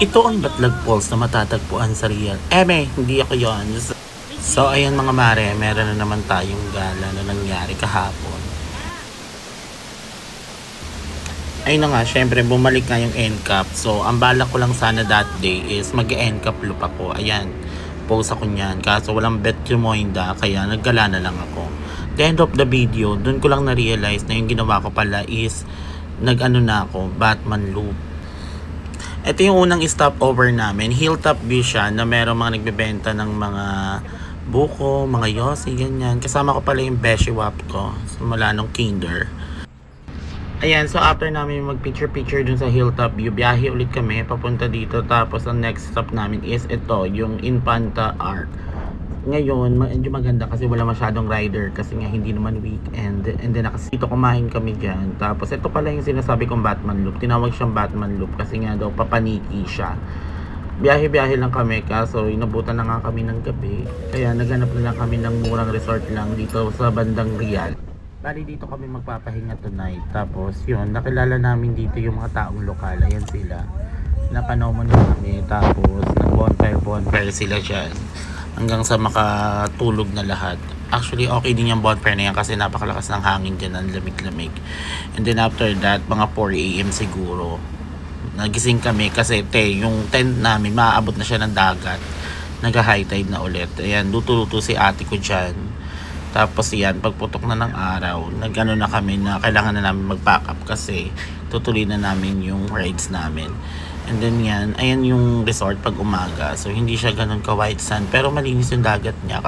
Ito ang Batlag Falls na matatagpuan sa Real. Hindi ako yon. So, ayan mga mare, meron na naman tayong gala na nangyari kahapon. Ayun na nga, syempre bumalik nga yung NCAP. So, ang balak ko lang sana that day is mag-NCAP loop ako. Ayan, post ako niyan. Kaso walang bet yung Moinda, kaya naggala na lang ako. The end of the video, dun ko lang na-realize na yung ginawa ko pala is nag-ano na ako, Batman loop. Ito yung unang stopover namin. Hilltop view siya na meron mga nagbebenta ng mga buko, mga yosi, ganyan. Kasama ko pala yung beshiwap ko mula nung kinder. Ayan, so after namin mag-picture-picture dun sa Hilltop view, biyahe ulit kami papunta dito. Tapos ang next stop namin is ito, yung Infanta Arc. Ngayon, medyo maganda kasi wala masyadong rider kasi nga hindi naman weekend. And then dito kumain kami dyan. Tapos ito pala yung sinasabi kong Batman Loop. Tinawag siyang Batman Loop kasi nga daw papaniki siya. Biyahe-biyahe lang kami kaso inabutan na nga kami ng gabi. Kaya naghanap na lang kami ng murang resort lang dito sa bandang Real. Bali dito kami magpapahinga tonight. Tapos yun, nakilala namin dito yung mga taong lokal. Ayan sila. Napanaw mo na kami. Tapos nag-bonfire sila dyan. Hanggang sa makatulog na lahat. Actually, okay din yung bonfire na yan kasi napakalakas ng hangin dyan, ang lamig-lamig. And then after that, mga 4 AM siguro, nagising kami kasi yung tent namin, maaabot na siya ng dagat. Nag-high tide na ulit. Ayan, luto-luto si ate ko dyan. Tapos yan, pagputok na ng araw, nag-ano na kami na kailangan na namin mag-pack up kasi tutuloy na namin yung rides namin. And then yan, ayan yung resort pag umaga. So hindi siya ganun ka white sand pero malinis yung dagat niya.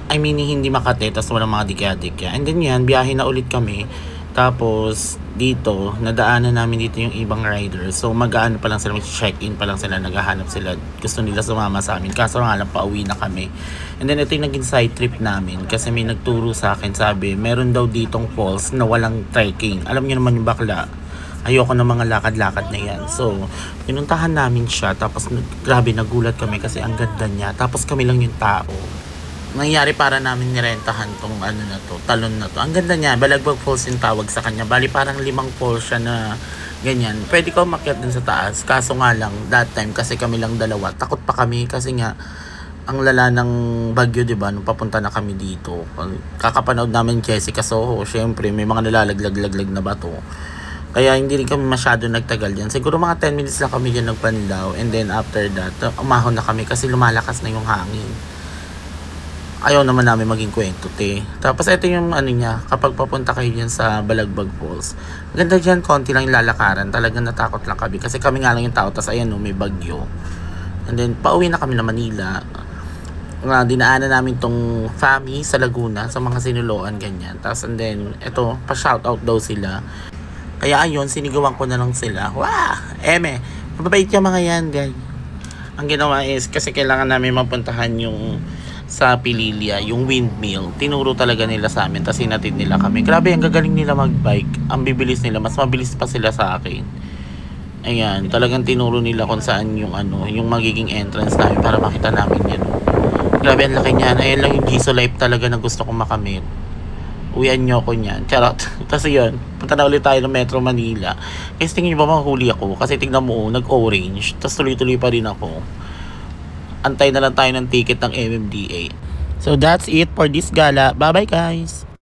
I mean hindi Makati, tapos walang mga dikya-dikya. And then yan, biyahe na ulit kami. Tapos dito, nadaanan namin dito yung ibang riders. So mag-aano pa lang sila, mag-check-in pa lang sila, naghahanap sila. Gusto nila sumama sa amin. Kaso nga lang, pauwi na kami. And then ito yung naging side trip namin. Kasi may nagturo sa akin, sabi, meron daw ditong falls na walang trekking. Alam niyo naman yung bakla. Ayoko ng mga lakad-lakad na yan. So, pinuntahan namin siya. Tapos, grabe, nagulat kami kasi ang ganda niya. Tapos kami lang yung tao. Nangyari para namin nirentahan tong ano na to, talon na to. Ang ganda niya, Balagbag Falls yung tawag sa kanya. Bali, parang 5 falls siya na ganyan. Pwede ko makyat dun sa taas. Kaso nga lang, that time, kasi kami lang dalawa. Takot pa kami kasi nga, ang lala ng bagyo, diba, nung papunta na kami dito. Kakapanood namin Jessica Soho. Syempre, may mga nalalaglag-laglag na bato. Kaya hindi rin kami masyado nagtagal dyan. Siguro mga 10 minutes lang kami dyan nagpanlaw. And then after that, umahon na kami kasi lumalakas na yung hangin. Ayaw naman namin maging kwento, te. Tapos ito yung ano niya, kapag papunta kayo dyan sa Balagbag Falls. Ganda dyan, konti lang yung lalakaran. Talagang natakot lang kami. Kasi kami nga lang yung tao. Tapos ayan, may bagyo. And then pauwi na kami na Manila. Dinaanan namin tong family sa Laguna. Sa mga sinuloan, ganyan. Tapos and then, ito, pa-shoutout daw sila. Kaya ayun, sinigawan ko na lang sila. Wah! Mababait yung mga yan, guys. Ang ginawa is, kasi kailangan namin mapuntahan yung sa Pililia, yung windmill. Tinuro talaga nila sa amin, tapos hinatid nila kami. Grabe, ang gagaling nila magbike. Ang bibilis nila, mas mabilis pa sila sa akin. Ayan, talagang tinuro nila kung saan yung ano, yung magiging entrance namin para makita namin yan. Grabe, ang laki niyan. Ayan lang yung Giso Life talaga na gusto kong makamit. Uwian nyo ako niyan. Charot. Tapos yun, punta na ulit tayo ng Metro Manila. Kasi tingin nyo ba mahuli ako? Kasi tingnan mo, nag-orange. Tapos tuloy-tuloy pa rin ako. Antay na lang tayo ng ticket ng MMDA. So that's it for this gala. Bye-bye guys!